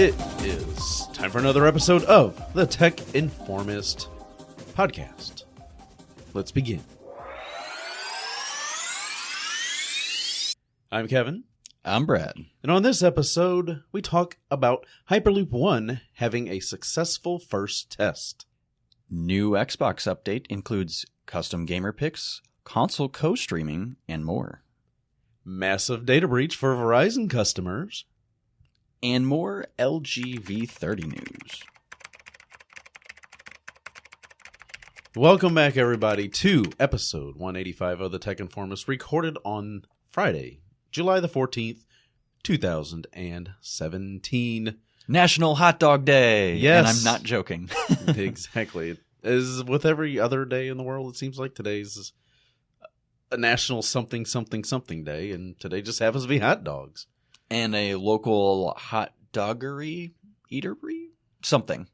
It is time for another episode of the Tech Informist podcast. Let's begin. I'm Kevin. I'm Brad. And on this episode, we talk about Hyperloop One having a successful first test. New Xbox update includes custom gamer picks, console co-streaming, and more. Massive data breach for Verizon customers. And more LG V30 news. Welcome back, everybody, to episode 185 of the Tech Informist, recorded on Friday, July the 14th, 2017. National Hot Dog Day! Yes. And I'm not joking. Exactly. As with every other day in the world, it seems like today's a national something day, and today just happens to be hot dogs. And a local hot doggery, eatery, something,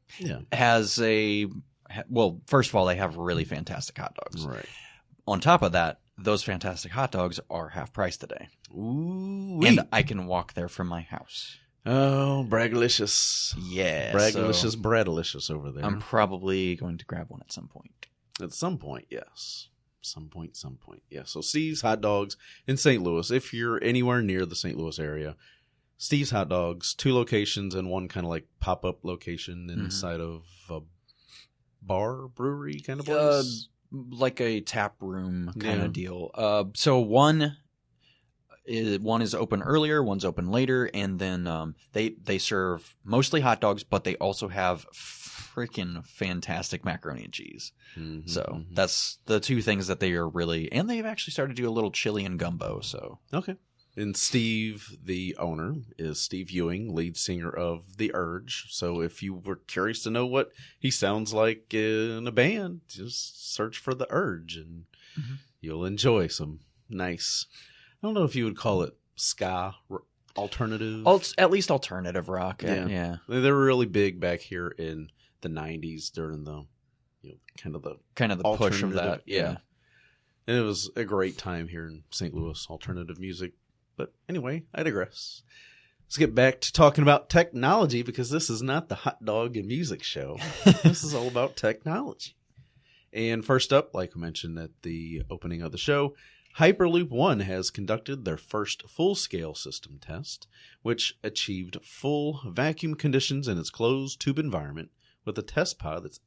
has a... Well, first of all, they have really fantastic hot dogs. Right. On top of that, those fantastic hot dogs are half price today. Ooh. And I can walk there from my house. Oh, bragalicious. Yeah. Bragalicious, breadalicious over there. I'm probably going to grab one at some point. At some point, yes. Some point. Yeah, so Steve's Hot Dogs in St. Louis. If you're anywhere near the St. Louis area, Steve's Hot Dogs, 2 locations and one kind of like pop-up location inside of a bar, brewery kind of place. Like a tap room kind of deal. So one is open earlier, one's open later, and then they serve mostly hot dogs, but they also have freaking fantastic macaroni and cheese. So that's the 2 things that they are really, and they've actually started to do a little chili and gumbo. So okay. And Steve, the owner, is Steve Ewing, lead singer of The Urge. So if you were curious to know what he sounds like in a band, just search for The Urge and you'll enjoy some nice, I don't know if you would call it ska alternative. At least alternative rock. Yeah. They were really big back here in the 90s during the kind of the push of that. Yeah. And it was a great time here in St. Louis, alternative music. But anyway, I digress. Let's get back to talking about technology, because this is not the hot dog and music show. This is all about technology. And first up, like we mentioned at the opening of the show, Hyperloop One has conducted their first full-scale system test, which achieved full vacuum conditions in its closed tube environment with a test pod that's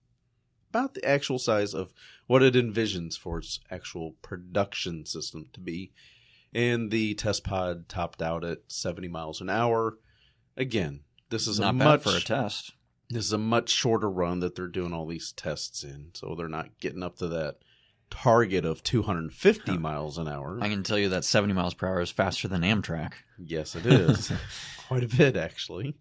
about the actual size of what it envisions for its actual production system to be. And the test pod topped out at 70 miles an hour. Again, this is not bad for a test. This is a much shorter run that they're doing all these tests in, so they're not getting up to that target of 250 miles an hour. I can tell you that 70 miles per hour is faster than Amtrak. Yes, it is. Quite a bit, actually.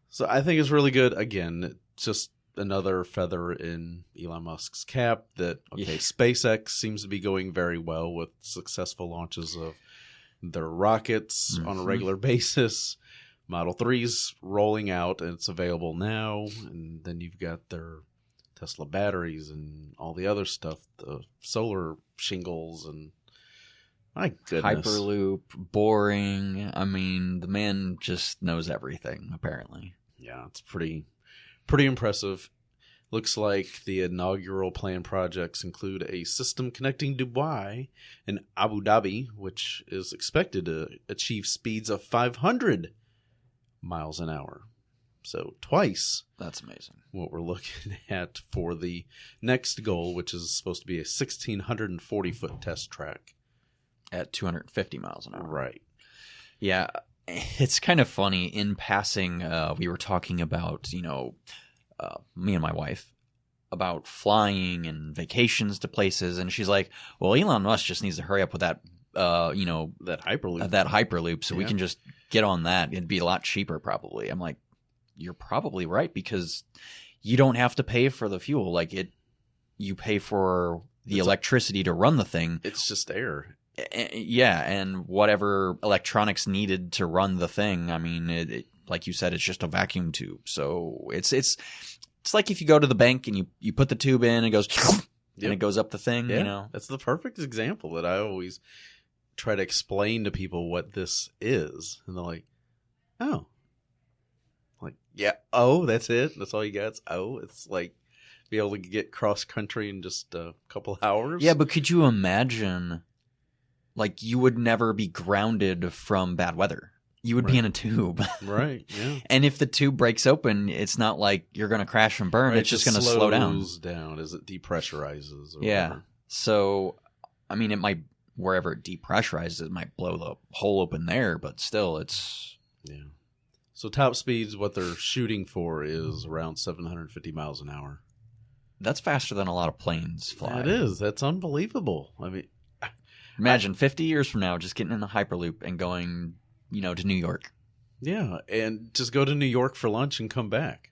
So I think it's really good. Again, just another feather in Elon Musk's cap that, SpaceX seems to be going very well with successful launches of their rockets on a regular basis. Model 3's rolling out, and it's available now. And then you've got their Tesla batteries and all the other stuff, the solar shingles, and my goodness. Hyperloop, boring. I mean, the man just knows everything, apparently. Yeah, it's pretty impressive. Looks like the inaugural planned projects include a system connecting Dubai and Abu Dhabi, which is expected to achieve speeds of 500 miles an hour. So twice. That's amazing. What we're looking at for the next goal, which is supposed to be a 1,640-foot test track. At 250 miles an hour. Right. Yeah. It's kind of funny. In passing, we were talking about, me and my wife, about flying and vacations to places, and she's like, well, Elon Musk just needs to hurry up with that, that Hyperloop, so we can just get on that. It'd be a lot cheaper, probably. I'm like, you're probably right, because you don't have to pay for the fuel. Like, you pay for the electricity to run the thing. It's just air. Yeah, and whatever electronics needed to run the thing. I mean, like you said, it's just a vacuum tube. So it's like if you go to the bank and you put the tube in, and it goes, and it goes up the thing. That's the perfect example that I always try to explain to people what this is, and they're like, "Oh, Yeah. Oh, that's it. That's all you got. It's like be able to get cross country in just a couple hours. Yeah, but could you imagine, like, you would never be grounded from bad weather. You would be in a tube. Right, yeah. And if the tube breaks open, it's not like you're going to crash and burn. Right, it's just going to slow down. Down as it depressurizes. Or yeah. whatever. So, I mean, it might, wherever it depressurizes, it might blow the hole open there, but still, it's... Yeah. So top speeds, what they're shooting for is around 750 miles an hour. That's faster than a lot of planes fly. It is. That's unbelievable. I mean... Imagine 50 years from now just getting in the Hyperloop and going, to New York. Yeah, and just go to New York for lunch and come back.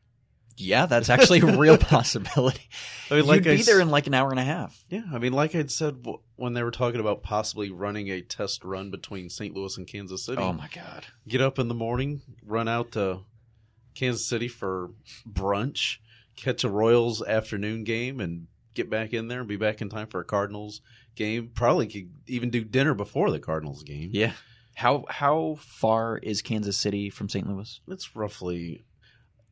Yeah, that's actually a real possibility. I mean, You'd be there in like an hour and a half. Yeah, I mean, like I'd said when they were talking about possibly running a test run between St. Louis and Kansas City. Oh, my God. Get up in the morning, run out to Kansas City for brunch, catch a Royals afternoon game, and get back in there and be back in time for a Cardinals game. Probably could even do dinner before the Cardinals game. Yeah. How far is Kansas City from St. Louis? It's roughly,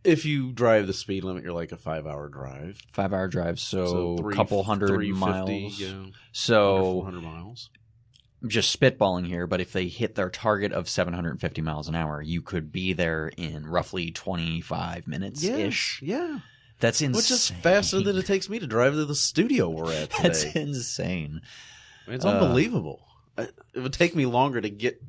if you drive the speed limit, you're like a 5-hour drive. 5-hour drive, so a couple hundred miles. Yeah, so 400 miles. Just spitballing here, but if they hit their target of 750 miles an hour, you could be there in roughly 25 minutes-ish. Yeah. That's insane. Which is faster than it takes me to drive to the studio we're at today. That's insane. I mean, it's unbelievable. It would take me longer to get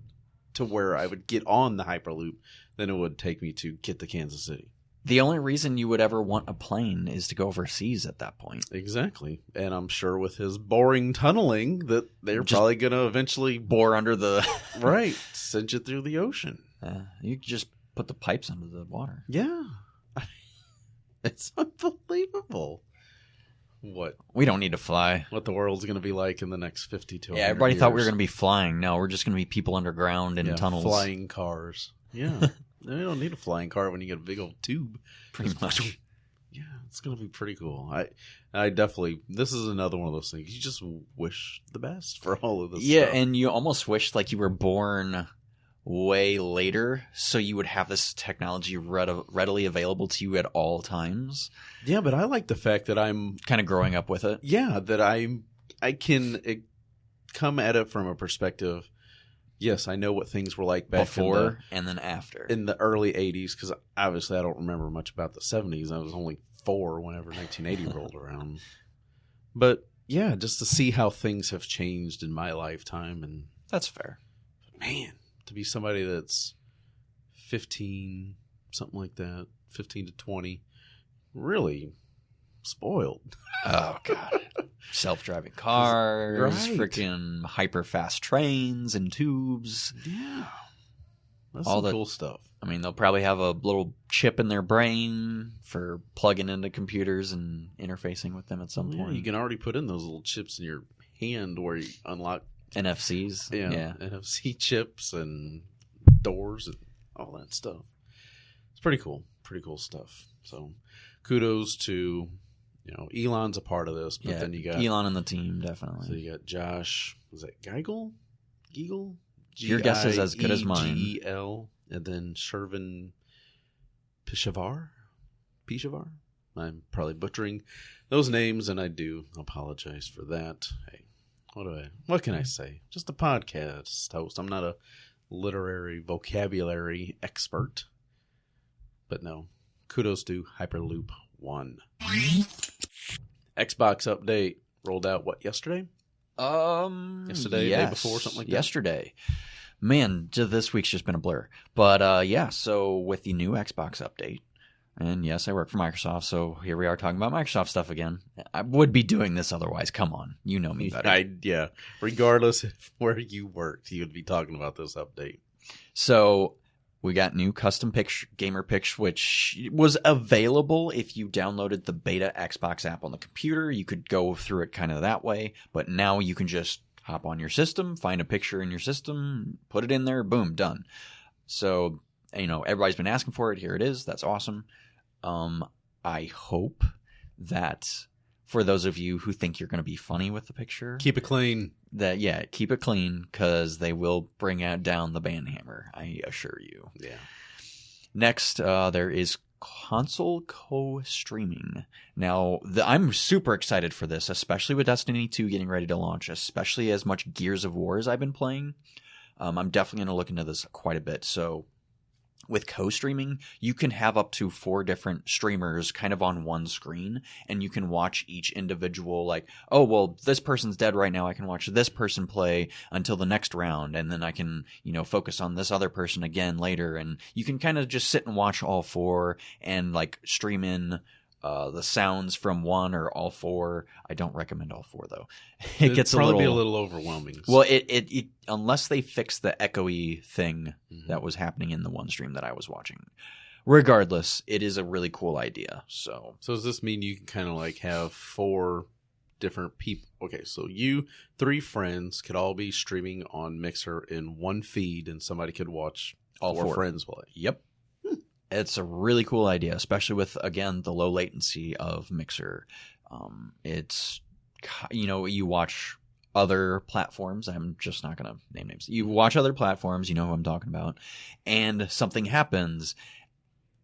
to where I would get on the Hyperloop than it would take me to get to Kansas City. The only reason you would ever want a plane is to go overseas at that point. Exactly. And I'm sure with his boring tunneling that they're probably going to eventually bore under the... Right. Send you through the ocean. You could just put the pipes under the water. Yeah. It's unbelievable. What? We don't need to fly. What the world's going to be like in the next 50 to 100 Yeah, everybody years. thought we were going to be flying. No, we're just going to be people underground in tunnels. Flying cars. Yeah. You don't need a flying car when you get a big old tube. Pretty much. Yeah, it's going to be pretty cool. I definitely, this is another one of those things. You just wish the best for all of this stuff. And you almost wish like you were born way later so you would have this technology readily available to you at all times. Yeah, but I like the fact that I'm kind of growing up with it. Yeah, that I can come at it from a perspective. Yes, I know what things were like back before and then after in the early 80s, because obviously I don't remember much about the 70s. I was only 4 whenever 1980 rolled around. But yeah, just to see how things have changed in my lifetime. And that's fair. Man, to be somebody that's 15, something like that, 15 to 20, really spoiled. Oh, God. Self-driving cars, right. Freaking hyper-fast trains and tubes. Yeah. That's all some cool stuff. I mean, they'll probably have a little chip in their brain for plugging into computers and interfacing with them at some point. You can already put in those little chips in your hand where you unlock NFCs. Yeah. NFC chips and doors and all that stuff. It's pretty cool. Pretty cool stuff. So kudos to, Elon's a part of this, but then you got Elon and the team, definitely. So you got Josh, was that Geigel? Your guess is as good as mine. G-E-L, and then Shervin Pishavar? I'm probably butchering those names, and I do apologize for that. Hey, what can I say? Just a podcast host. I'm not a literary vocabulary expert. But no, kudos to Hyperloop 1. Xbox update rolled out, yesterday? Yesterday, yes. Day before, something like that? Yesterday. Man, this week's just been a blur. But so with the new Xbox update, and yes, I work for Microsoft, so here we are talking about Microsoft stuff again. I would be doing this otherwise. Come on. You know me better. Regardless of where you worked, you would be talking about this update. So we got new custom gamer picks, which was available if you downloaded the beta Xbox app on the computer. You could go through it kind of that way, but now you can just hop on your system, find a picture in your system, put it in there, boom, done. So, everybody's been asking for it. Here it is. That's awesome. I hope that for those of you who think you're going to be funny with the picture, keep it clean. Keep it clean, because they will bring down the ban hammer, I assure you. Yeah. Next, there is console co-streaming. Now, I'm super excited for this, especially with Destiny 2 getting ready to launch, especially as much Gears of War as I've been playing. I'm definitely going to look into this quite a bit. So with co-streaming, you can have up to 4 different streamers kind of on one screen, and you can watch each individual, like, oh, well, this person's dead right now. I can watch this person play until the next round, and then I can, focus on this other person again later. And you can kind of just sit and watch all 4 and, like, stream in the sounds from one or all 4. I don't recommend all 4 though. It gets probably be a little overwhelming. Well, it unless they fix the echoey thing that was happening in the one stream that I was watching. Regardless, it is a really cool idea. So does this mean you can kind of like have 4 different people? Okay, so you 3 friends could all be streaming on Mixer in one feed, and somebody could watch all 4 friends play. Yep. It's a really cool idea, especially with, again, the low latency of Mixer. It's, you watch other platforms. I'm just not going to name names. You watch other platforms, you know who I'm talking about, and something happens.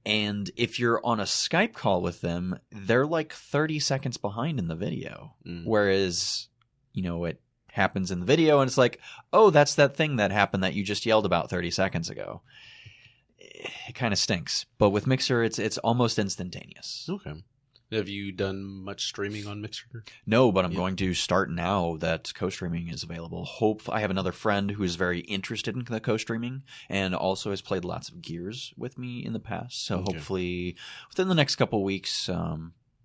And if you're on a Skype call with them, they're like 30 seconds behind in the video. Whereas, it happens in the video and it's like, oh, that's that thing that happened that you just yelled about 30 seconds ago. It kind of stinks, but with Mixer, it's almost instantaneous. Okay. Have you done much streaming on Mixer? No, but I'm going to start now that co-streaming is available. I have another friend who is very interested in the co-streaming and also has played lots of Gears with me in the past. So hopefully within the next couple of weeks,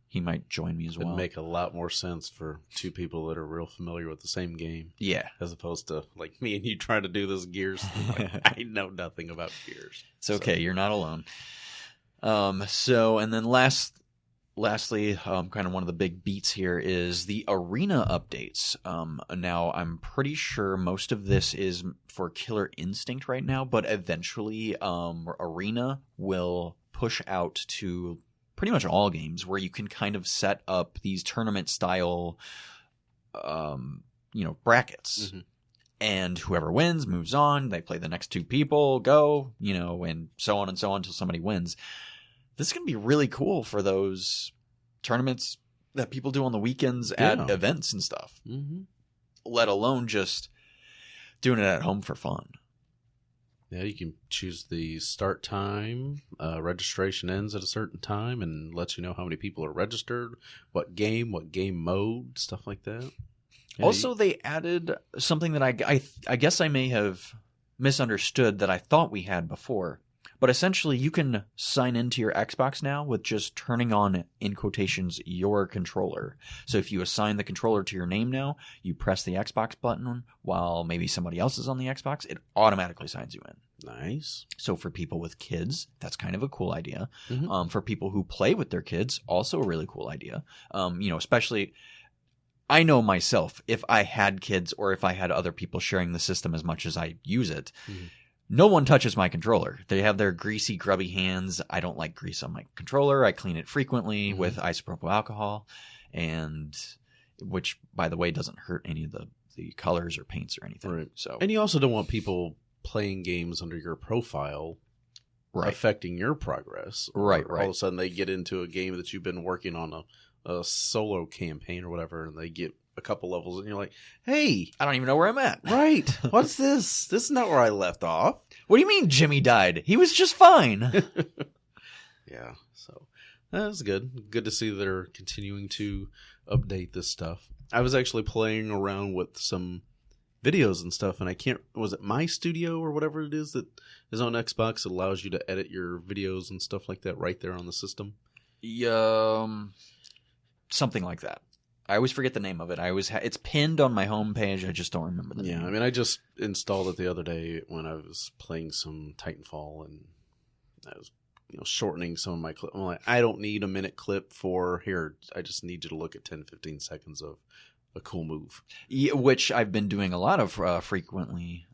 he might join me as well. It'd make a lot more sense for 2 people that are real familiar with the same game. Yeah. As opposed to like me and you trying to do this Gears. I know nothing about Gears. It's okay. You're not alone. And then lastly, kind of one of the big beats here is the arena updates. Now, I'm pretty sure most of this is for Killer Instinct right now, but eventually arena will push out to pretty much all games where you can kind of set up these tournament style, brackets. And whoever wins moves on. They play the next 2 people, go, and so on until somebody wins. This is going to be really cool for those tournaments that people do on the weekends at events and stuff. Let alone just doing it at home for fun. Yeah, you can choose the start time. Registration ends at a certain time and lets you know how many people are registered, what game mode, stuff like that. Yeah, also, they added something that I guess I may have misunderstood that I thought we had before. But essentially, you can sign into your Xbox now with just turning on, in quotations, your controller. So if you assign the controller to your name now, you press the Xbox button while maybe somebody else is on the Xbox, it automatically signs you in. Nice. So for people with kids, that's kind of a cool idea. For people who play with their kids, also a really cool idea. Especially, I know myself, if I had kids or if I had other people sharing the system as much as I use it, no one touches my controller. They have their greasy, grubby hands. I don't like grease on my controller. I clean it frequently with isopropyl alcohol, and which, by the way, doesn't hurt any of the colors or paints or anything. Right. So, and you also don't want people playing games under your profile affecting your progress. Right. All of a sudden, they get into a game that you've been working on a solo campaign or whatever, and they get a couple levels, and you're like, hey, I don't even know where I'm at. Right. What's this? This is not where I left off. What do you mean Jimmy died? He was just fine. Yeah. So that's good. Good to see they're continuing to update this stuff. I was actually playing around with some videos and stuff, and was it My Studio or whatever it is that is on Xbox? It allows you to edit your videos and stuff like that right there on the system. Something like that. I always forget the name of it. It's pinned on my homepage. I just don't remember the name. Yeah, I mean, I just installed it the other day when I was playing some Titanfall, and I was shortening some of my clip. I'm like, I don't need a minute clip for here. I just need you to look at 10, 15 seconds of a cool move. Yeah, which I've been doing a lot of frequently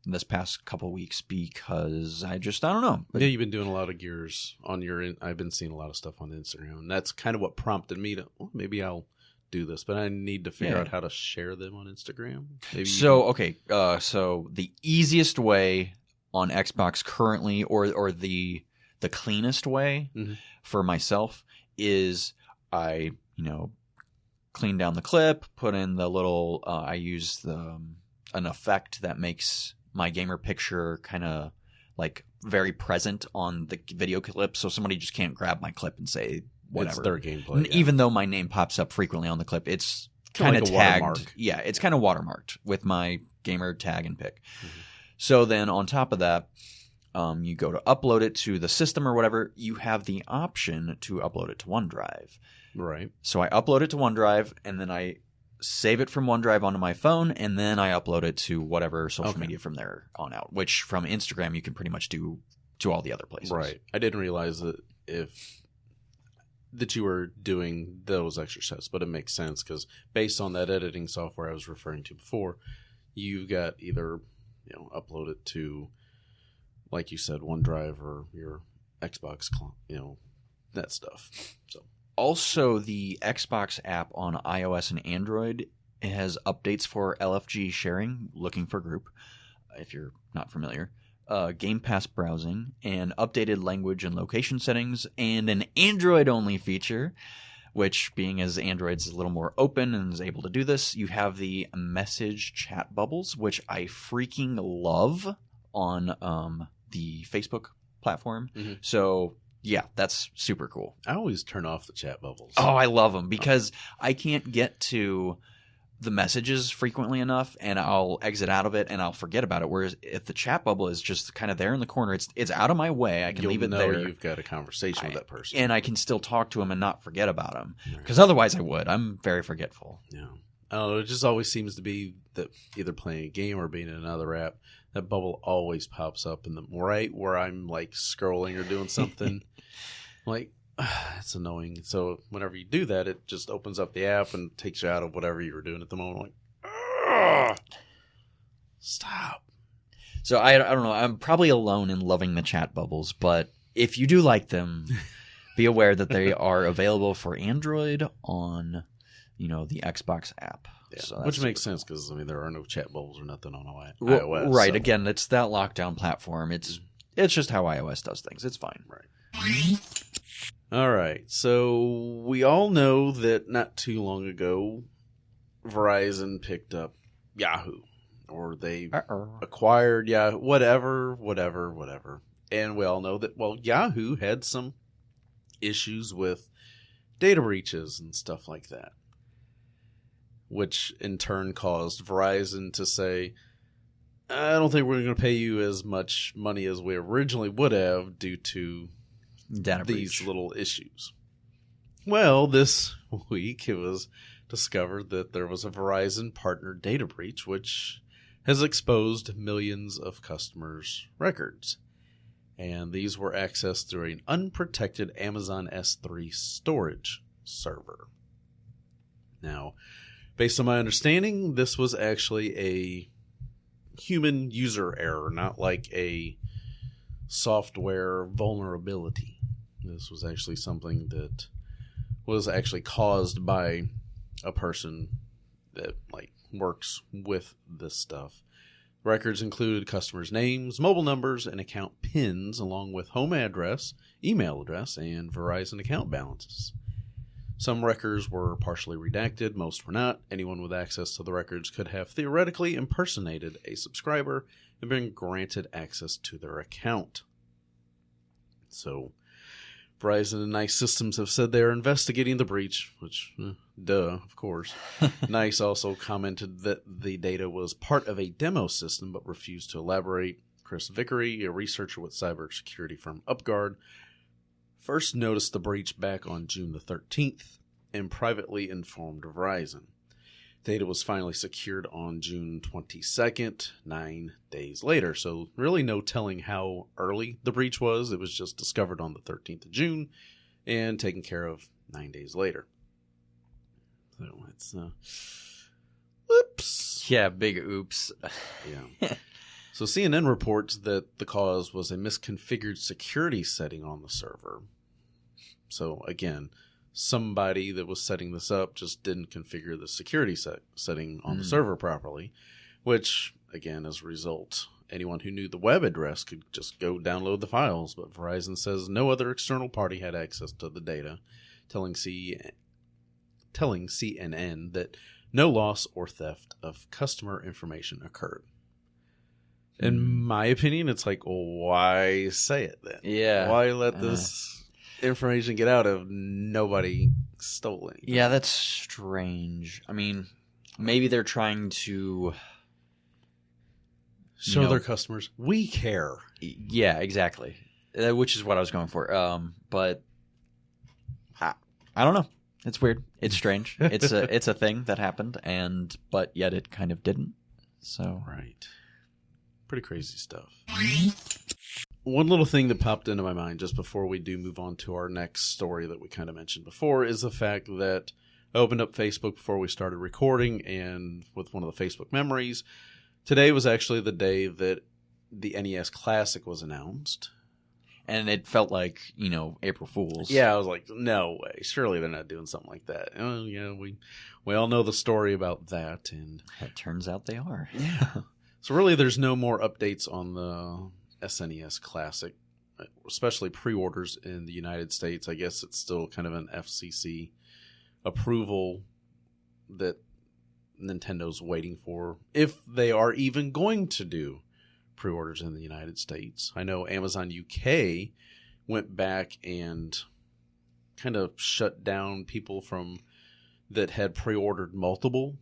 this past couple of weeks because I don't know. Yeah, you've been doing a lot of Gears on I've been seeing a lot of stuff on Instagram, and that's kind of what prompted me to, maybe I'll do this, but I need to figure out how to share them on Instagram. So the easiest way on Xbox currently, or the the cleanest way for myself is I, clean down the clip, put in the little, I use an effect that makes my gamer picture kind of like very present on the video clip, so somebody just can't grab my clip and say whatever. It's their gameplay. Even though my name pops up frequently on the clip, it's kind of like a tagged. watermark. Yeah, it's kind of watermarked with my gamer tag and pic. So then on top of that, you go to upload it to the system or whatever. You have the option to upload it to OneDrive. Right. So I upload it to OneDrive, and then I save it from OneDrive onto my phone, and then I upload it to whatever social media from there on out, which from Instagram you can pretty much do to all the other places. Right. I didn't realize that you were doing those exercises, but it makes sense because based on that editing software I was referring to before, you got either upload it to, like you said, OneDrive or your Xbox, that stuff. So also the Xbox app on iOS and Android has updates for LFG sharing, looking for group, if you're not familiar. Game Pass browsing, and updated language and location settings, and an Android-only feature, which, being as Android's a little more open and is able to do this, you have the message chat bubbles, which I freaking love on the Facebook platform. So, yeah, that's super cool. I always turn off the chat bubbles. Oh, I love them because I can't get to the messages frequently enough, and I'll exit out of it and I'll forget about it. Whereas if the chat bubble is just kind of there in the corner, it's out of my way. I can leave it there. You've got a conversation with that person, and I can still talk to him and not forget about him. Because otherwise, I would. I'm very forgetful. Yeah. Oh, it just always seems to be that either playing a game or being in another app, that bubble always pops up in the right where I'm like scrolling or doing something. It's annoying. So whenever you do that, it just opens up the app and takes you out of whatever you were doing at the moment. Like, stop. So I don't know. I'm probably alone in loving the chat bubbles, but if you do like them, be aware that they are available for Android on, the Xbox app. Yeah, so which makes sense because there are no chat bubbles or nothing on iOS. Right. So. Again, it's that lockdown platform. It's just how iOS does things. It's fine. Right. All right, so we all know that not too long ago, Verizon picked up Yahoo, or they acquired Yahoo, whatever. And we all know that, Yahoo had some issues with data breaches and stuff like that, which in turn caused Verizon to say, I don't think we're going to pay you as much money as we originally would have due to data these breach. Little issues. Well, this week it was discovered that there was a Verizon partner data breach, which has exposed millions of customers' records. And these were accessed through an unprotected Amazon S3 storage server. Now, based on my understanding, this was actually a human user error, not like a software vulnerability. This was actually something that was actually caused by a person that works with this stuff. Records included customers' names, mobile numbers, and account PINs, along with home address, email address, and Verizon account balances. Some records were partially redacted, most were not. Anyone with access to the records could have theoretically impersonated a subscriber and been granted access to their account. So, Verizon and NICE Systems have said they are investigating the breach, which, of course. NICE also commented that the data was part of a demo system, but refused to elaborate. Chris Vickery, a researcher with cybersecurity firm UpGuard, first noticed the breach back on June the 13th and privately informed Verizon. Data was finally secured on June 22nd, 9 days later. So really no telling how early the breach was. It was just discovered on the 13th of June and taken care of 9 days later. So it's, whoops. Yeah, big oops. Yeah. So CNN reports that the cause was a misconfigured security setting on the server. So again, somebody that was setting this up just didn't configure the security setting on the server properly, which again, as a result, anyone who knew the web address could just go download the files, but Verizon says no other external party had access to the data, telling CNN that no loss or theft of customer information occurred. In my opinion, it's like, well, why say it then? Yeah. Why let this information get out if nobody stole it? Yeah, that's strange. I mean, maybe they're trying to show their customers, we care. Yeah, exactly. Which is what I was going for. But I don't know. It's weird. It's strange. It's a thing that happened, but yet it kind of didn't. So right. Pretty crazy stuff. One little thing that popped into my mind just before we do move on to our next story that we kind of mentioned before is the fact that I opened up Facebook before we started recording, and with one of the Facebook memories, today was actually the day that the NES Classic was announced. And it felt like, April Fool's. Yeah, I was like, no way. Surely they're not doing something like that. Oh, yeah, we all know the story about that. And it turns out they are. Yeah. So really, there's no more updates on the SNES Classic, especially pre-orders in the United States. I guess it's still kind of an FCC approval that Nintendo's waiting for, if they are even going to do pre-orders in the United States. I know Amazon UK went back and kind of shut down people that had pre-ordered multiple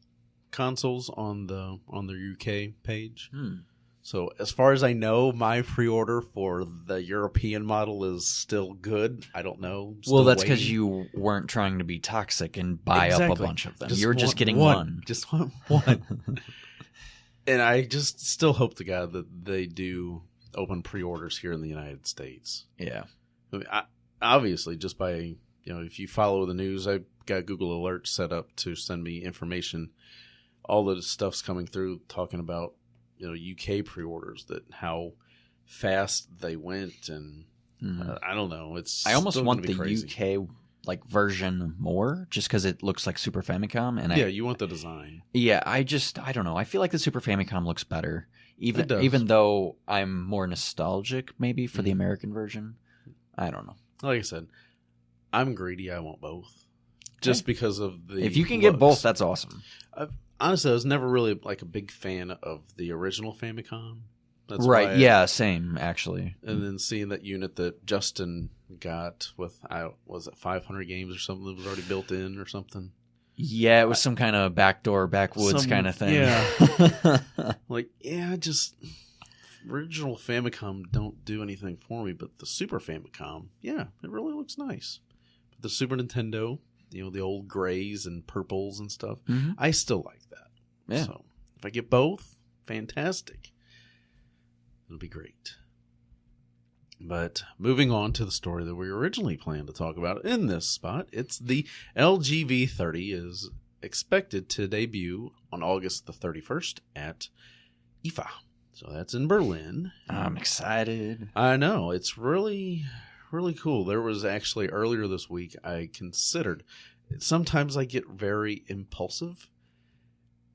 consoles on their UK page. So as far as I know, my pre-order for the European model is still good. I don't know. Well, that's because you weren't trying to be toxic and buy up a bunch of them. You were just getting one. Just one. And I just still hope to God that they do open pre-orders here in the United States. Yeah. I mean, obviously, just by, if you follow the news, I got Google Alerts set up to send me information. All the stuff's coming through talking about, UK pre-orders, that how fast they went. And I don't know. I almost want the UK version more, just because it looks like Super Famicom, and you want the design. Yeah, I don't know. I feel like the Super Famicom looks better, even though I'm more nostalgic maybe for the American version. I don't know. Like I said, I'm greedy. I want both, just because of the. If you can get both, that's awesome. Honestly, I was never really a big fan of the original Famicom. That's right. Yeah, same actually. And then seeing that unit that Justin got with, was it 500 games or something that was already built in or something? Yeah, it was some kind of backwoods kind of thing. Yeah. Just original Famicom don't do anything for me, but the Super Famicom, it really looks nice. But the Super Nintendo, the old grays and purples and stuff, I still like that. Yeah. So if I get both, fantastic. It'll be great. But moving on to the story that we originally planned to talk about in this spot, it's the LG V30 is expected to debut on August the 31st at IFA. So that's in Berlin. I'm excited. I know. It's really, really cool. There was actually earlier this week, I considered, sometimes I get very impulsive,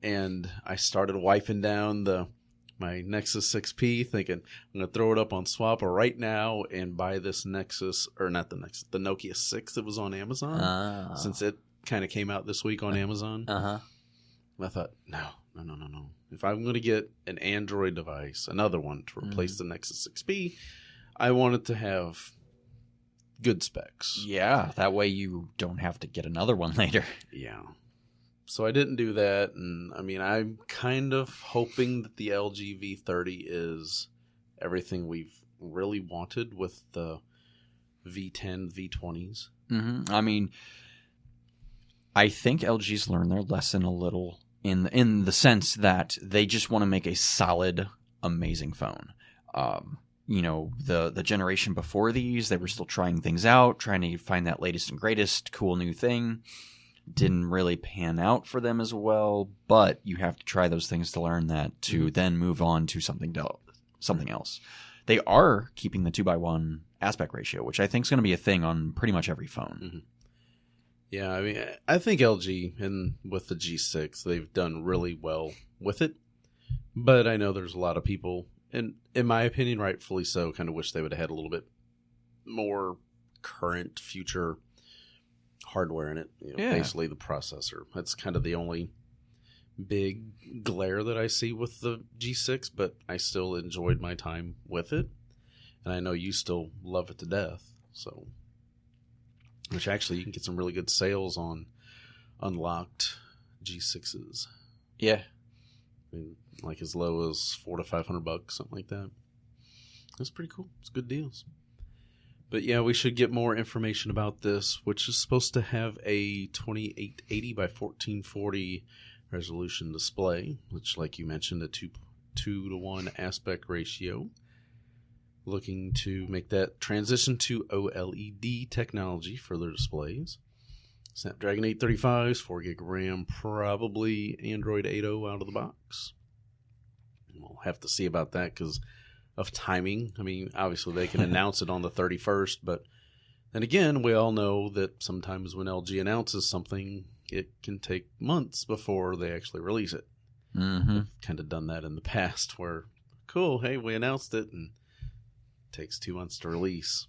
and I started wiping down my Nexus 6P, thinking I'm going to throw it up on Swapper right now and buy this Nexus, or not the Nexus, the Nokia 6 that was on Amazon, since it kind of came out this week on Amazon. I thought, no. If I'm going to get an Android device, another one to replace the Nexus 6P, I want it to have good specs. Yeah, that way you don't have to get another one later. Yeah. So I didn't do that, and I'm kind of hoping that the LG V30 is everything we've really wanted with the V10, V20s. I think LG's learned their lesson a little in the sense that they just want to make a solid, amazing phone. The generation before these, they were still trying things out, trying to find that latest and greatest cool new thing. Didn't really pan out for them as well, but you have to try those things to learn that, to then move on to something else. They are keeping the 2:1 aspect ratio, which I think is going to be a thing on pretty much every phone. Yeah, I think LG, and with the G6, they've done really well with it. But I know there's a lot of people and in my opinion, rightfully so, kind of wish they would have had a little bit more current future hardware in it. Basically the processor. That's kind of the only big glare that I see with the G6, but I still enjoyed my time with it. And I know you still love it to death. So, which actually you can get some really good sales on unlocked G6s. Yeah. I mean, like as low as $400 to $500, something like that. That's pretty cool. It's good deals. But yeah, we should get more information about this, which is supposed to have a 2880 by 1440 resolution display, which, like you mentioned, a 2:1 aspect ratio. Looking to make that transition to OLED technology for their displays. Snapdragon 835s, 4 gig RAM, probably Android 8.0 out of the box. We'll have to see about that because of timing. I mean, obviously they can announce it on the 31st, but then again, we all know that sometimes when LG announces something, it can take months before they actually release it. Mm-hmm. I've kind of done that in the past where, cool, hey, we announced it, and it takes 2 months to release.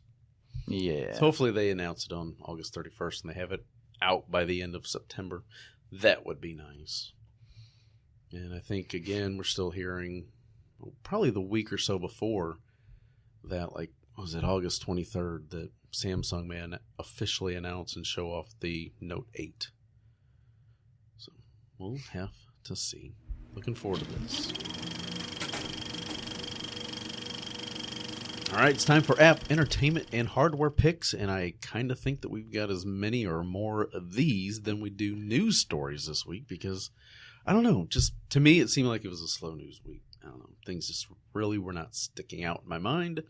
Yeah. So hopefully they announce it on August 31st and they have it out by the end of September. That would be nice. And I think, again, we're still hearing probably the week or so before that, like, was it August 23rd that Samsung may officially announce and show off the Note 8. So we'll have to see. Looking forward to this. All right, it's time for app, entertainment, and hardware picks, and I kind of think that we've got as many or more of these than we do news stories this week because, I don't know, just to me it seemed like it was a slow news week. I don't know, things just really were not sticking out in my mind.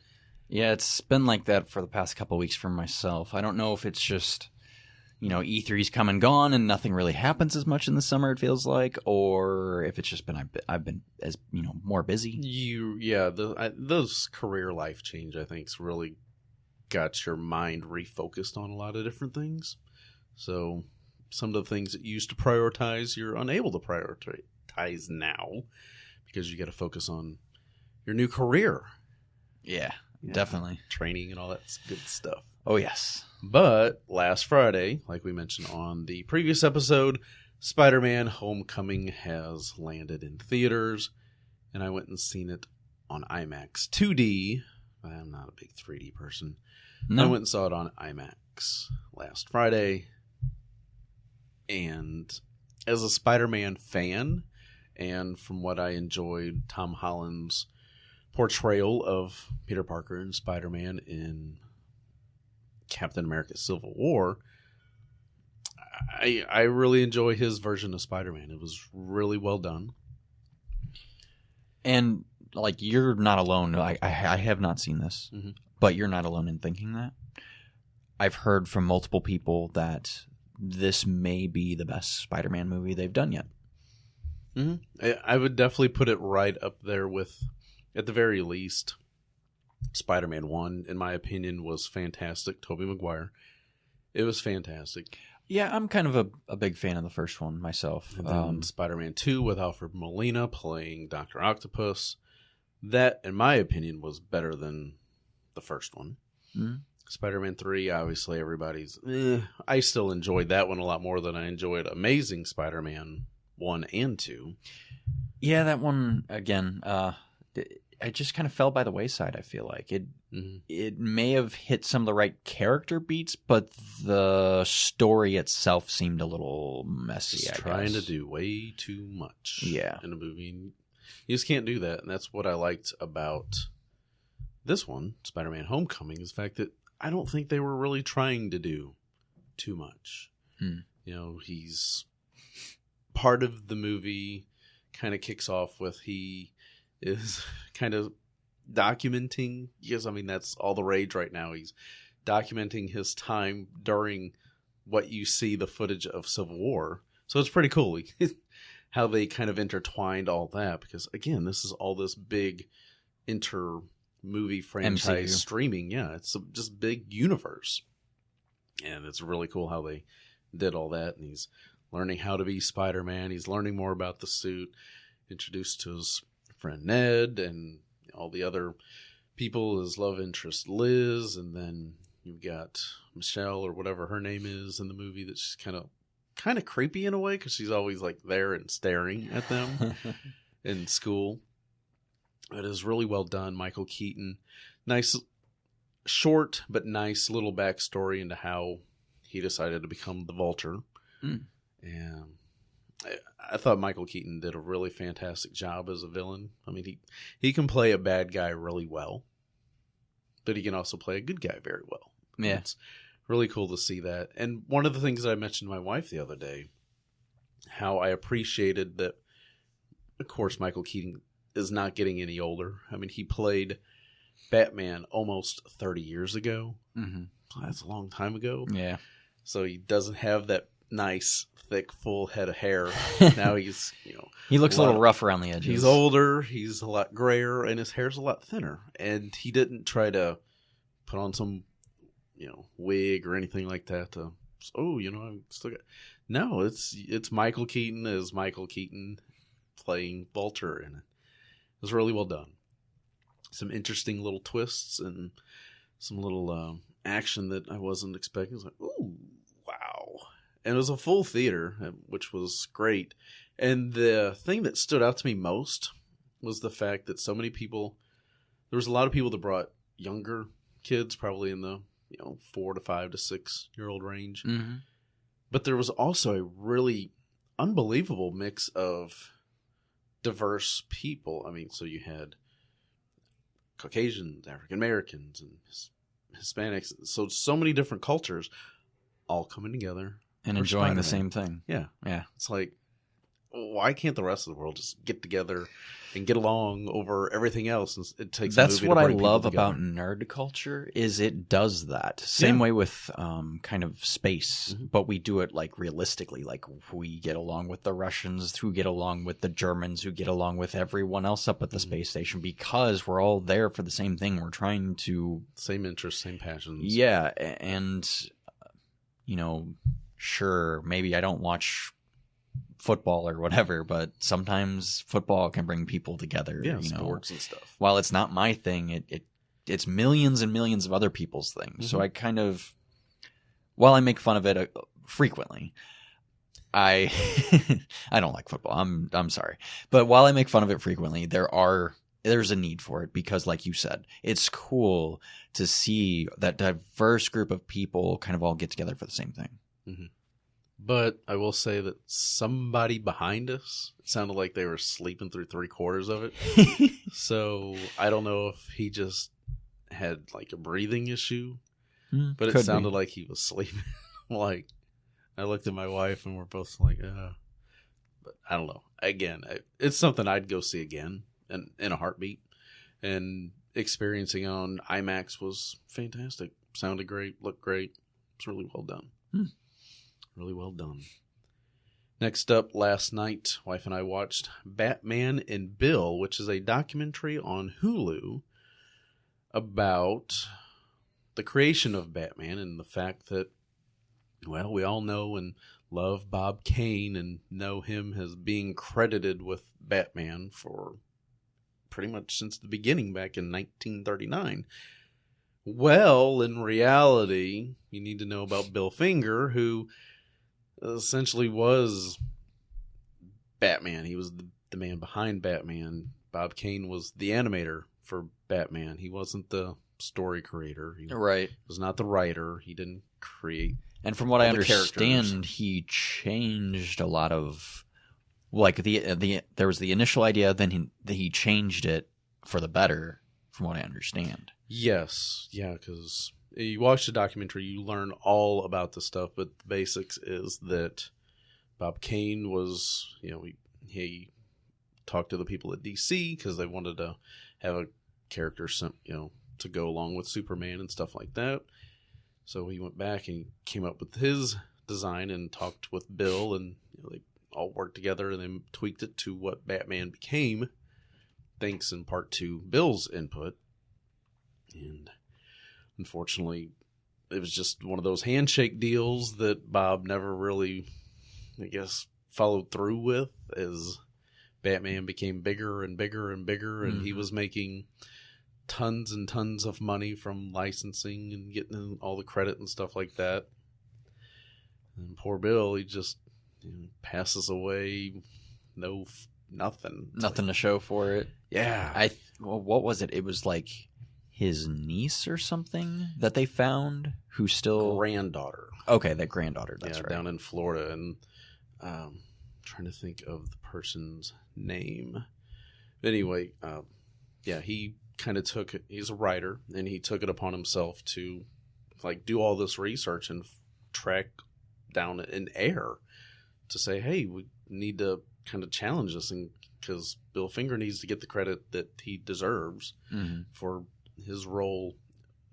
Yeah, it's been like that for the past couple of weeks for myself. I don't know if it's just, E3's come and gone and nothing really happens as much in the summer, it feels like, or if it's just been I've been as more busy. Those career life change, I think, has really got your mind refocused on a lot of different things. So some of the things that you used to prioritize, you're unable to prioritize now because you got to focus on your new career. Yeah, definitely. Training and all that good stuff. Oh, yes. But last Friday, like we mentioned on the previous episode, Spider-Man Homecoming has landed in theaters, and I went and seen it on IMAX 2D. I'm not a big 3D person. No. I went and saw it on IMAX last Friday, and as a Spider-Man fan, and from what I enjoyed, Tom Holland's portrayal of Peter Parker and Spider-Man in Captain America Civil War, I really enjoy his version of Spider-Man. It was really well done. And, you're not alone. I have not seen this, but you're not alone in thinking that. I've heard from multiple people that this may be the best Spider-Man movie they've done yet. Mm-hmm. I would definitely put it right up there with, at the very least, Spider-Man 1, in my opinion, was fantastic. Tobey Maguire. It was fantastic. Yeah, I'm kind of a big fan of the first one myself. And then Spider-Man 2 with Alfred Molina playing Dr. Octopus. That, in my opinion, was better than the first one. Mm-hmm. Spider-Man 3, obviously everybody's... I still enjoyed that one a lot more than I enjoyed Amazing Spider-Man 1 and 2. Yeah, that one, again... it just kind of fell by the wayside, I feel like. It may have hit some of the right character beats, but the story itself seemed a little messy, just trying to do way too much in a movie. You just can't do that, and that's what I liked about this one, Spider-Man Homecoming, is the fact that I don't think they were really trying to do too much. He's part of the movie kind of kicks off with he is kind of documenting, because I mean that's all the rage right now. He's documenting his time during what you see the footage of Civil War. So it's pretty cool how they kind of intertwined all that, because again, this is all this big movie franchise MCU. Streaming. Yeah, it's a just big universe. And it's really cool how they did all that. And he's learning how to be Spider-Man. He's learning more about the suit, introduced to his friend Ned, and all the other people, his love interest Liz, and then you've got Michelle or whatever her name is in the movie that's just kind of creepy in a way because she's always like there and staring at them in school. It is really well done. Michael Keaton, nice, short but nice little backstory into how he decided to become the Vulture. And I thought Michael Keaton did a really fantastic job as a villain. I mean, he can play a bad guy really well, but he can also play a good guy very well. Yeah. It's really cool to see that. And one of the things that I mentioned to my wife the other day, how I appreciated that, of course, Michael Keaton is not getting any older. I mean, he played Batman almost 30 years ago. Mm-hmm. That's a long time ago. Yeah. So he doesn't have that nice, thick, full head of hair. Now he's, he looks a little rough around the edges. He's older. He's a lot grayer, and his hair's a lot thinner. And he didn't try to put on some, wig or anything like that. I'm still got. No, it's Michael Keaton as Michael Keaton playing Vulture, and it was really well done. Some interesting little twists and some little action that I wasn't expecting. It was like, ooh, wow. And it was a full theater, which was great. And the thing that stood out to me most was the fact that so many people, there was a lot of people that brought younger kids, probably in the 4 to 5 to 6 year old range. Mm-hmm. But there was also a really unbelievable mix of diverse people. I mean, so you had Caucasians, African Americans, and Hispanics. So many different cultures all coming together and enjoying the same thing. Yeah. Yeah. It's like, why can't the rest of the world just get together and get along over everything else? And it takes. That's what I love about nerd culture is it does that. Same way with kind of space, but we do it like realistically. Like we get along with the Russians, who get along with the Germans, who get along with everyone else up at the space station because we're all there for the same thing. We're trying to same interests, same passions. Yeah, and sure, maybe I don't watch football or whatever, but sometimes football can bring people together. Yeah, sports and stuff. While it's not my thing, it's millions and millions of other people's things. So I kind of, while I make fun of it frequently, I I don't like football. I'm sorry, but while I make fun of it frequently, there's a need for it because, like you said, it's cool to see that diverse group of people kind of all get together for the same thing. Mm-hmm. But I will say that somebody behind us, it sounded like they were sleeping through 3/4 of it. So I don't know if he just had like a breathing issue, but it sounded like he was sleeping. Like I looked at my wife and we're both like, but I don't know. Again, it's something I'd go see again in a heartbeat. And experiencing on IMAX was fantastic. Sounded great, looked great. It's really well done. Really well done. Next up, last night, wife and I watched Batman and Bill, which is a documentary on Hulu about the creation of Batman and the fact that, well, we all know and love Bob Kane and know him as being credited with Batman for pretty much since the beginning back in 1939. Well, in reality, you need to know about Bill Finger, who essentially was Batman. He was the man behind Batman. Bob Kane was the animator for Batman. He wasn't the story creator. He was not the writer. He didn't create. And from what I understand, he changed a lot of, like there was the initial idea, then he changed it for the better. From what I understand. Yes, yeah, because you watch the documentary, you learn all about the stuff, but the basics is that Bob Kane was, he talked to the people at DC because they wanted to have a character, to go along with Superman and stuff like that. So he went back and came up with his design and talked with Bill, and they all worked together and then tweaked it to what Batman became, thanks in part to Bill's input. And unfortunately, it was just one of those handshake deals that Bob never really, I guess, followed through with, as Batman became bigger and bigger and bigger, and he was making tons and tons of money from licensing and getting all the credit and stuff like that. And poor Bill, he just passes away, nothing to show for it. Yeah. What was it? It was like his niece or something that they found, who's still granddaughter. Okay, that granddaughter. That's right. Down in Florida, and trying to think of the person's name. Anyway, he kind of he's a writer, and he took it upon himself to like do all this research and track down an heir to say, hey, we need to kind of challenge this, and because Bill Finger needs to get the credit that he deserves for his role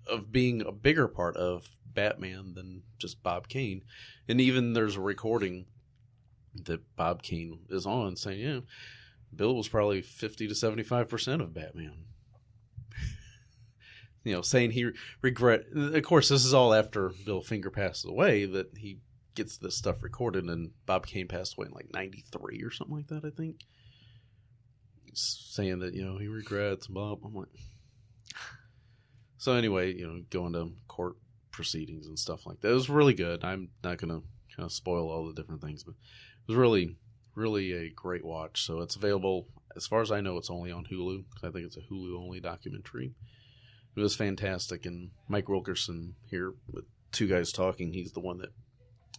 of being a bigger part of Batman than just Bob Kane. And even there's a recording that Bob Kane is on saying, Bill was probably 50 to 75% of Batman. Saying he regret. Of course, this is all after Bill Finger passes away that he gets this stuff recorded, and Bob Kane passed away in like 93 or something like that, I think. Saying that, he regrets, blah. I'm like... So anyway, going to court proceedings and stuff like that. It was really good. I'm not going to kind of spoil all the different things, but it was really, really a great watch. So it's available, as far as I know, it's only on Hulu, because I think it's a Hulu-only documentary. It was fantastic, and Mike Wilkerson here with Two Guys Talking, he's the one that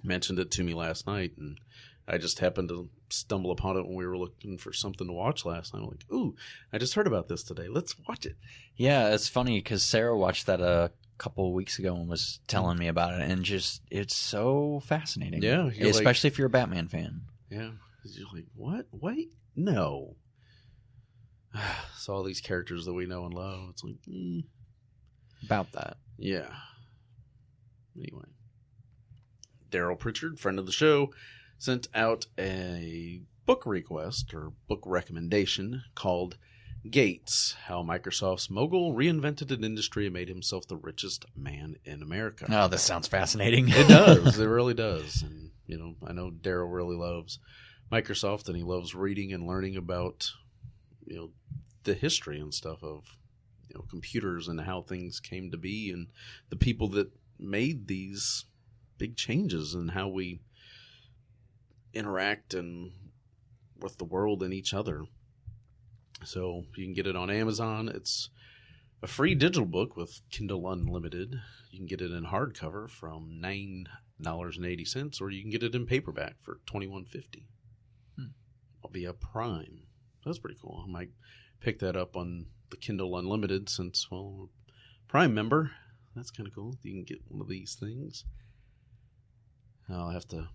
mentioned it to me last night, and I just happened to stumble upon it when we were looking for something to watch last night. I'm like, ooh, I just heard about this today. Let's watch it. Yeah, it's funny because Sarah watched that a couple of weeks ago and was telling me about it, and just it's so fascinating. Yeah. Especially if you're a Batman fan. Yeah. You're like, what? Wait? No. So all these characters that we know and love, it's like, About that. Yeah. Anyway. Daryl Pritchard, friend of the show, sent out a book request or book recommendation called Gates, How Microsoft's Mogul Reinvented an Industry and Made Himself the Richest Man in America. Oh, this sounds fascinating. It does. It really does. And, I know Daryl really loves Microsoft, and he loves reading and learning about, the history and stuff of, computers and how things came to be and the people that made these big changes and how we interact and with the world and each other. So you can get it on Amazon. It's a free digital book with Kindle Unlimited. You can get it in hardcover from $9.80, or you can get it in paperback for $21.50 via Prime. That's pretty cool. I might pick that up on the Kindle Unlimited since, well, Prime member. That's kind of cool. You can get one of these things. I'll have to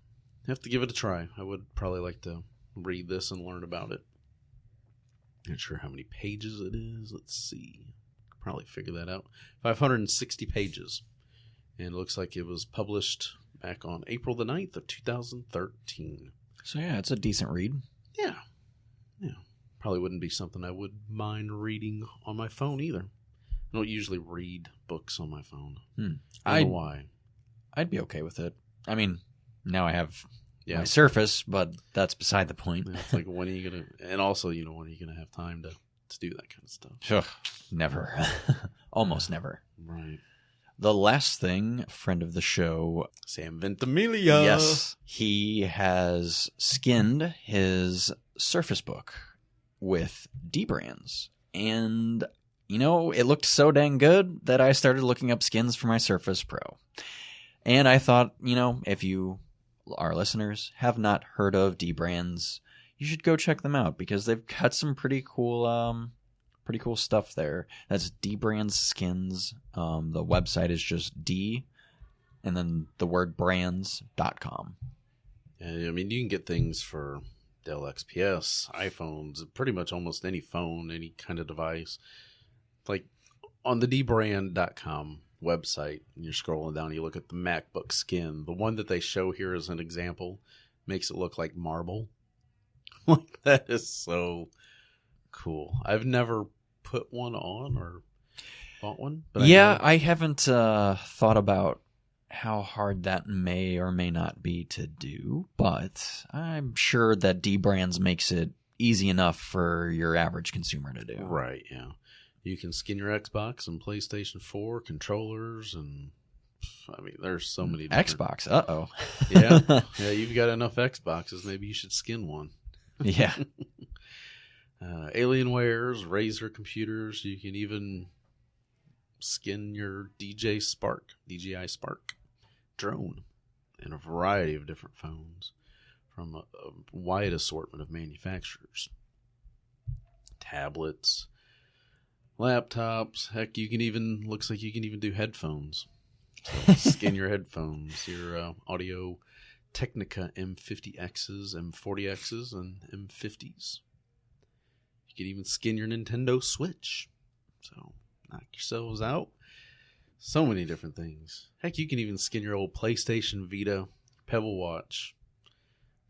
give it a try. I would probably like to read this and learn about it. Not sure how many pages it is. Let's see. Probably figure that out. 560 pages. And it looks like it was published back on April the 9th of 2013. So yeah, it's a decent read. Yeah. Probably wouldn't be something I would mind reading on my phone either. I don't usually read books on my phone. I don't know why. I'd be okay with it. I mean, now I have my Surface, but that's beside the point. It's like, when are you going to... And also, when are you going to have time to do that kind of stuff? Sure. Never. Almost never. Right. The last thing, friend of the show... Sam Ventimiglia. Yes. He has skinned his Surface Book with dBrands. And, it looked so dang good that I started looking up skins for my Surface Pro. And I thought, if you, our listeners, have not heard of dBrands, you should go check them out because they've got some pretty cool stuff there. That's dBrands Skins. The website is just D and then the word brands.com. I mean, you can get things for Dell XPS, iPhones, pretty much almost any phone, any kind of device. Like on the dbrand.com website, and you're scrolling down, you look at the MacBook skin. The one that they show here as an example makes it look like marble. Like, that is so cool. I've never put one on or bought one. But I haven't thought about how hard that may or may not be to do, but I'm sure that dBrands makes it easy enough for your average consumer to do. Right, yeah. You can skin your Xbox and PlayStation 4 controllers, and I mean, there's so many different... Xbox, uh-oh. Yeah, you've got enough Xboxes. Maybe you should skin one. Yeah. Alienwares, Razer computers. You can even skin your DJI Spark drone, and a variety of different phones from a wide assortment of manufacturers. Tablets, laptops. Heck, looks like you can even do headphones. So skin your headphones, your Audio Technica M50Xs, M40Xs, and M50s. You can even skin your Nintendo Switch. So knock yourselves out. So many different things. Heck, you can even skin your old PlayStation Vita, Pebble Watch.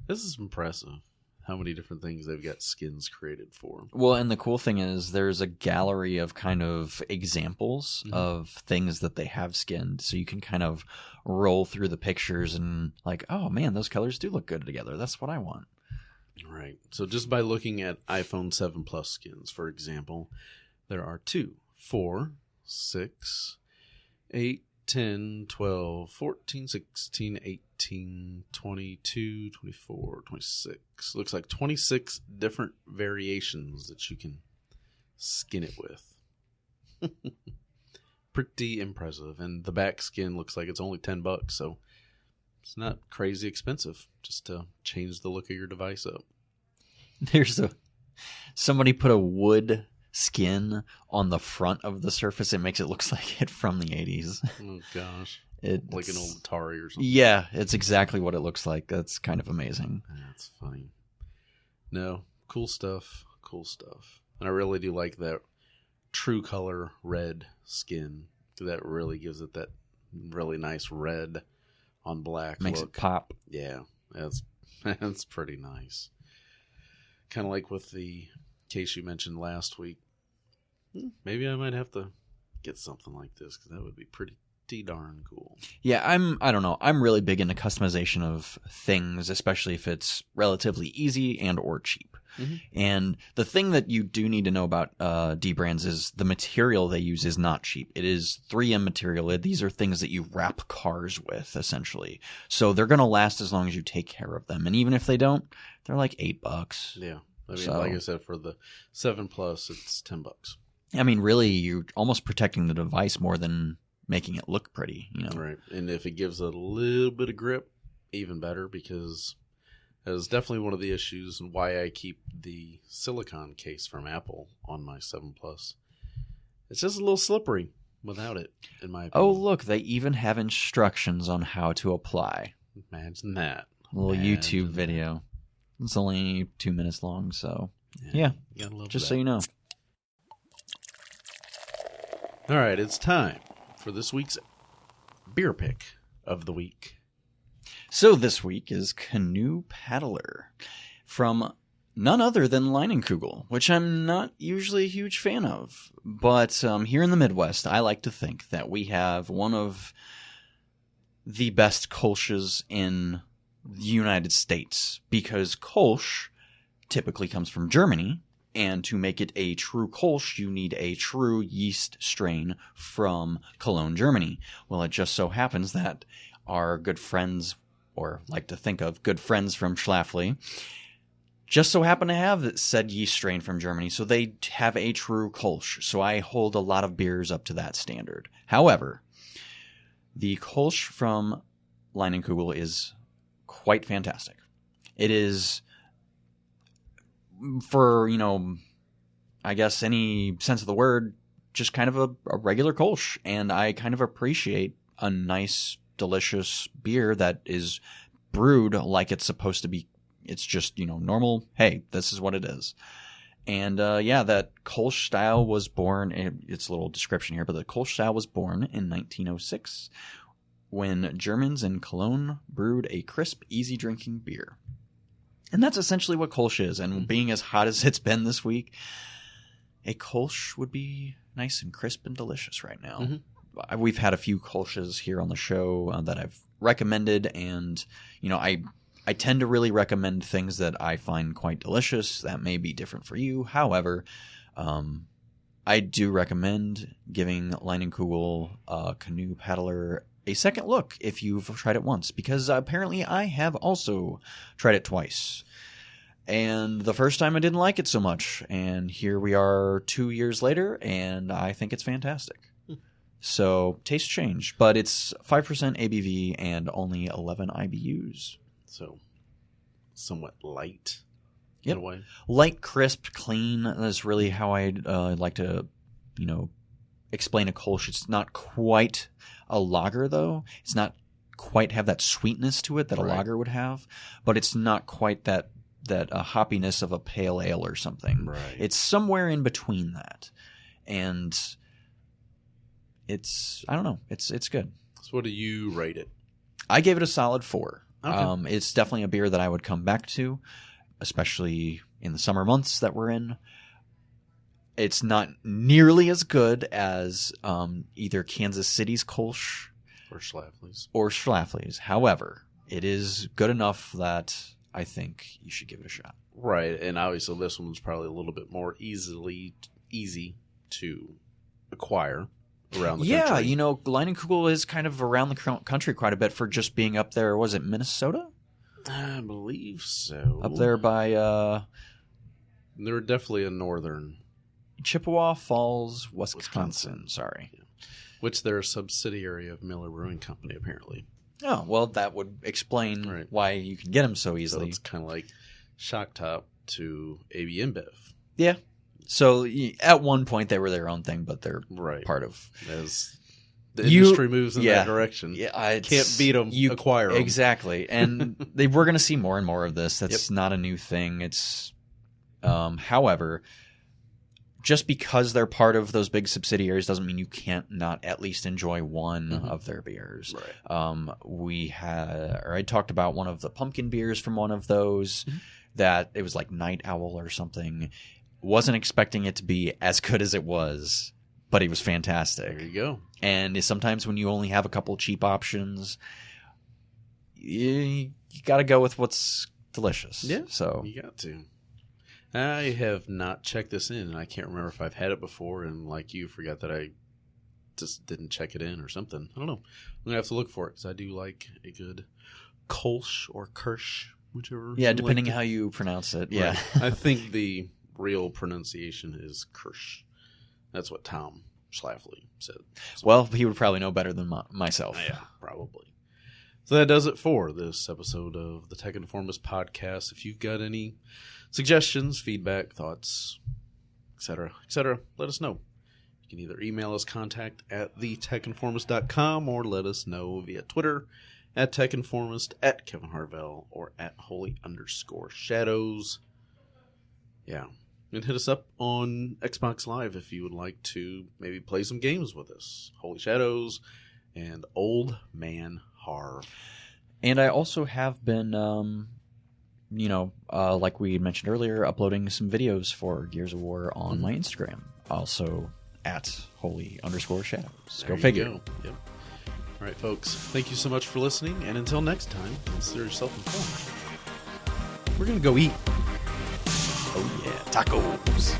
This is impressive how many different things they've got skins created for. Well, and the cool thing is there's a gallery of kind of examples of things that they have skinned. So you can kind of roll through the pictures and like, oh man, those colors do look good together. That's what I want. Right. So just by looking at iPhone 7 Plus skins, for example, there are 2, 4, 6, 8, 10, 12, 14, 16, 18, 22, 24, 26. Looks like 26 different variations that you can skin it with. Pretty impressive. And the back skin looks like it's only $10, so it's not crazy expensive just to change the look of your device up. Somebody put a wood skin on the front of the Surface. It makes it look like it from the 80s. Oh gosh. It's like an old Atari or something. Yeah, it's exactly what it looks like. That's kind of amazing. That's funny. No, cool stuff. And I really do like that true color red skin. That really gives it that really nice red on black Makes look. it pop. Yeah, that's pretty nice. Kind of like with the case you mentioned last week. Maybe I might have to get something like this because that would be pretty darn cool. Yeah, I don't know. I'm really big into customization of things, especially if it's relatively easy and or cheap. Mm-hmm. And the thing that you do need to know about D-Brands is the material they use is not cheap. It is 3M material. These are things that you wrap cars with, essentially. So they're going to last as long as you take care of them. And even if they don't, they're like $8. Yeah. I mean, like I said, for the 7 Plus, it's $10. I mean, really, you're almost protecting the device more than making it look pretty, you know? Right. And if it gives it a little bit of grip, even better, because that is definitely one of the issues and why I keep the silicone case from Apple on my 7 Plus. It's just a little slippery without it, in my opinion. Oh, look, they even have instructions on how to apply. Imagine that. A little YouTube video. It's only 2 minutes long, so yeah. Just so you know. All right, it's time for this week's beer pick of the week. So this week is Canoe Paddler from none other than Leinenkugel, which I'm not usually a huge fan of. But here in the Midwest, I like to think that we have one of the best Kolsches in the United States, because Kolsch typically comes from Germany, and to make it a true Kolsch, you need a true yeast strain from Cologne, Germany. Well, it just so happens that our good friends, or like to think of good friends from Schlafly, just so happen to have said yeast strain from Germany, so they have a true Kolsch. So I hold a lot of beers up to that standard. However, the Kolsch from Leinenkugel is quite fantastic. It is, for, I guess any sense of the word, just kind of a regular Kolsch. And I kind of appreciate a nice, delicious beer that is brewed like it's supposed to be. It's just, normal. Hey, this is what it is. And that Kolsch style was born, it's a little description here, but the Kolsch style was born in 1906 when Germans in Cologne brewed a crisp, easy-drinking beer. And that's essentially what Kolsch is. And being as hot as it's been this week, a Kolsch would be nice and crisp and delicious right now. Mm-hmm. We've had a few Kolsches here on the show that I've recommended, and, I I tend to really recommend things that I find quite delicious. That may be different for you. However, I do recommend giving Leinenkugel Canoe Paddler a second look if you've tried it once, because apparently I have also tried it twice. And the first time I didn't like it so much, and here we are 2 years later, and I think it's fantastic. So, taste change, but it's 5% ABV and only 11 IBUs. So, somewhat light Yep. in a way. Light, crisp, clean. That's really how I'd like to, explain a Kolsch. It's not quite a lager, though. It's not quite have that sweetness to it that a lager would have, but it's not quite that hoppiness of a pale ale or something. Right. It's somewhere in between that, and I don't know. It's good. So, what do you rate it? I gave it a solid 4. Okay. It's definitely a beer that I would come back to, especially in the summer months that we're in. It's not nearly as good as either Kansas City's Kolsch or Schlafly's. However, it is good enough that I think you should give it a shot. Right, and obviously this one's probably a little bit more easy to acquire around the country. Yeah, Leinenkugel is kind of around the country quite a bit for just being up there. Was it Minnesota? I believe so. Up there by they're definitely a northern Chippewa Falls, Wisconsin. Sorry. Yeah. Which they're a subsidiary of Miller Brewing Company, apparently. Oh, well, that would explain why you can get them so easily. So it's kind of like Shock Top to AB InBev. Yeah. So at one point they were their own thing, but they're part of... As the industry moves in that direction. Yeah, can't beat them, acquire them. Exactly. And we're going to see more and more of this. That's not a new thing. It's, however... Just because they're part of those big subsidiaries doesn't mean you can't not at least enjoy one of their beers. Right. I talked about one of the pumpkin beers from one of those that it was like Night Owl or something. Wasn't expecting it to be as good as it was, but it was fantastic. There you go. And sometimes when you only have a couple cheap options, you got to go with what's delicious. Yeah, so you got to. I have not checked this in, and I can't remember if I've had it before, and like you, forgot that I just didn't check it in or something. I don't know. I'm going to have to look for it, because I do like a good Kolsch or Kirsch, whichever. Yeah, depending how you pronounce it. Yeah. Right. I think the real pronunciation is Kirsch. That's what Tom Schlafly said. So, well, he would probably know better than myself. Yeah, probably. So that does it for this episode of the Tech Informist podcast. If you've got any suggestions, feedback, thoughts, etc., let us know. You can either email us contact@thetechinformist.com or let us know via Twitter @techinformist, @Kevin Harvell, or @holy_shadows. Yeah. And hit us up on Xbox Live if you would like to maybe play some games with us. Holy Shadows and Old Man Harv. And I also have been, like we mentioned earlier, uploading some videos for Gears of War on my Instagram. Also @holy_shadows. Go figure. Go. Yep. All right, folks. Thank you so much for listening. And until next time, consider yourself informed. We're going to go eat. Oh, yeah. Tacos.